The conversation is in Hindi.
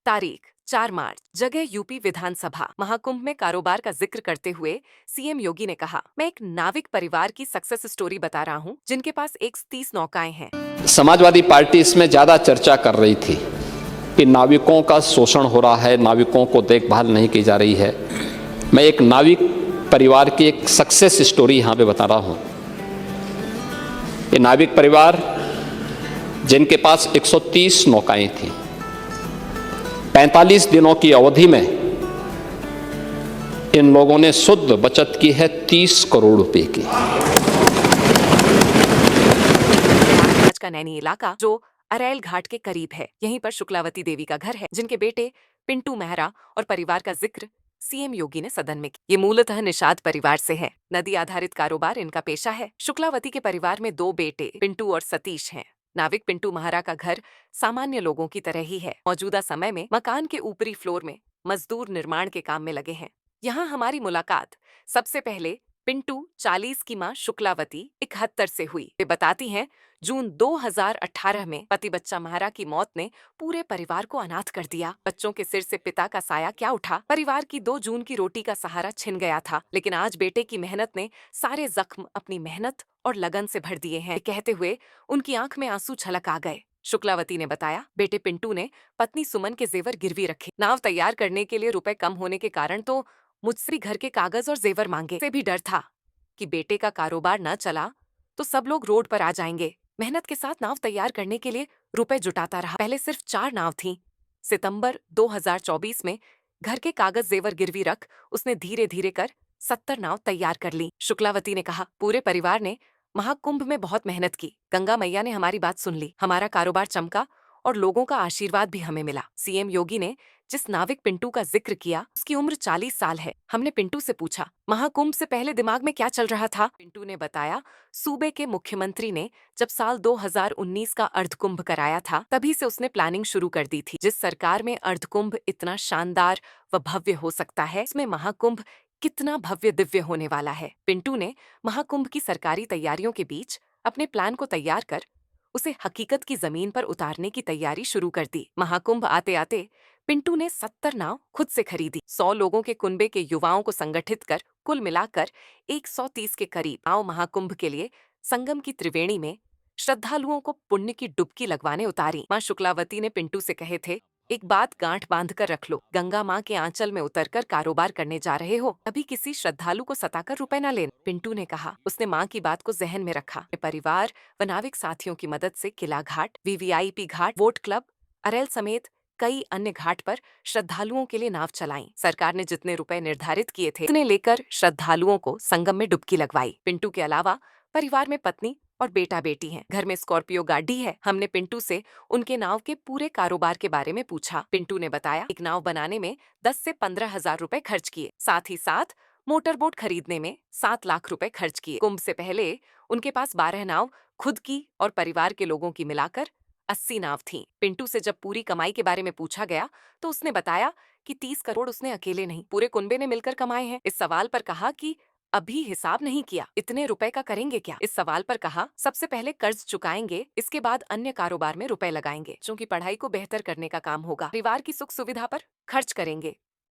तारीख 4 मार्च, जगह यूपी विधानसभा। महाकुंभ में कारोबार का जिक्र करते हुए सीएम योगी ने कहा, मैं एक नाविक परिवार की सक्सेस स्टोरी बता रहा हूँ जिनके पास 31 नौकाएं हैं। समाजवादी पार्टी इसमें ज्यादा चर्चा कर रही थी कि नाविकों का शोषण हो रहा है, नाविकों को देखभाल नहीं की जा रही है। मैं एक नाविक परिवार की एक सक्सेस स्टोरी यहाँ पे बता रहा हूँ। ये नाविक परिवार जिनके पास 130 नौकाएं थी, 45 दिनों की अवधि में इन लोगों ने शुद्ध बचत की है 30 करोड़ रुपए की। आज का नैनी इलाका जो अरैल घाट के करीब है, यहीं पर शुक्लावती देवी का घर है, जिनके बेटे पिंटू मेहरा और परिवार का जिक्र सीएम योगी ने सदन में किया। ये मूलतः निषाद परिवार से है। नदी आधारित कारोबार इनका पेशा है। शुक्लावती के परिवार में 2 बेटे पिंटू और सतीश हैं। नाविक पिंटू महारा का घर सामान्य लोगों की तरह ही है। मौजूदा समय में मकान के ऊपरी फ्लोर में मजदूर निर्माण के काम में लगे हैं। यहाँ हमारी मुलाकात सबसे पहले पिंटू 40 की मां शुक्लावती 71 से हुई। वे बताती हैं, जून 2018 में पति बच्चा महारा की मौत ने पूरे परिवार को अनाथ कर दिया। बच्चों के सिर से पिता का साया क्या उठा। परिवार की 2 जून की रोटी का सहारा छिन गया था, लेकिन आज बेटे की मेहनत ने सारे जख्म अपनी मेहनत और लगन से भर दिए हैं। कहते हुए उनकी आंख में आंसू छलक आ गए। शुक्लावती ने बताया, बेटे पिंटू ने पत्नी सुमन के जेवर गिरवी रखे। नाव तैयार करने के लिए रुपए कम होने के कारण तो मुझसे घर के कागज और जेवर मांगे। से भी डर था कि बेटे का कारोबार न चला तो सब लोग रोड पर आ जाएंगे। मेहनत के साथ नाव तैयार करने के लिए रुपए जुटाता रहा। पहले सिर्फ 4 नाव थीं। सितंबर 2024 में घर के कागज जेवर गिरवी रख उसने धीरे धीरे कर 70 नाव तैयार कर ली। शुक्लावती ने कहा, पूरे परिवार ने महाकुंभ में बहुत मेहनत की। गंगा मैया ने हमारी बात सुन ली। हमारा कारोबार चमका और लोगों का आशीर्वाद भी हमें मिला। सीएम योगी ने जिस नाविक पिंटू का जिक्र किया, उसकी उम्र 40 साल है। हमने पिंटू से पूछा, महाकुंभ से पहले दिमाग में क्या चल रहा था? पिंटू ने बताया, सूबे के मुख्यमंत्री ने जब साल 2019 का अर्धकुंभ कराया था, तभी से उसने प्लानिंग शुरू कर दी थी। जिस सरकार में अर्धकुंभ इतना शानदार व भव्य हो सकता है, इसमें महाकुंभ कितना भव्य दिव्य होने वाला है। पिंटू ने महाकुंभ की सरकारी तैयारियों के बीच अपने प्लान को तैयार कर उसे हकीकत की जमीन पर उतारने की तैयारी शुरू कर दी। महाकुंभ आते आते पिंटू ने 70 नाव खुद से खरीदी। 100 लोगों के कुनबे के युवाओं को संगठित कर कुल मिलाकर 130 के करीब नाव महाकुंभ के लिए संगम की त्रिवेणी में श्रद्धालुओं को पुण्य की डुबकी लगवाने उतारी। मां शुक्लावती ने पिंटू से कहे थे, एक बात गांठ बांध कर रख लो, गंगा मां के आंचल में उतरकर कारोबार करने जा रहे हो, अभी किसी श्रद्धालु को सताकर रुपए न लेना। पिंटू ने कहा, उसने मां की बात को जहन में रखा। परिवार व नाविक साथियों की मदद से किला घाट, वीवीआईपी घाट, वोट क्लब, अरेल समेत कई अन्य घाट पर श्रद्धालुओं के लिए नाव चलाई। सरकार ने जितने रुपए निर्धारित किए थे, उतने लेकर श्रद्धालुओं को संगम में डुबकी लगवाई। पिंटू के अलावा परिवार में पत्नी और बेटा बेटी हैं। घर में स्कॉर्पियो गाड़ी है। हमने पिंटू से उनके नाव के पूरे कारोबार के बारे में पूछा। पिंटू ने बताया, एक नाव बनाने में 10 से 15 हजार रुपए खर्च किए, साथ ही साथ मोटर बोट खरीदने में 7 लाख रुपए खर्च किए। कुंभ से पहले उनके पास 12 नाव खुद की और परिवार के लोगों की मिलाकर 80 नाव थीं। पिंटू से जब पूरी कमाई के बारे में पूछा गया तो उसने बताया कि 30 करोड़ उसने अकेले नहीं, पूरे कुनबे ने मिलकर कमाए हैं। इस सवाल पर कहा कि अभी हिसाब नहीं किया, इतने रुपए का करेंगे क्या? इस सवाल पर कहा, सबसे पहले कर्ज चुकाएंगे, इसके बाद अन्य कारोबार में रुपए लगाएंगे, क्योंकि पढ़ाई को बेहतर करने का काम होगा। परिवार की सुख सुविधा पर खर्च करेंगे।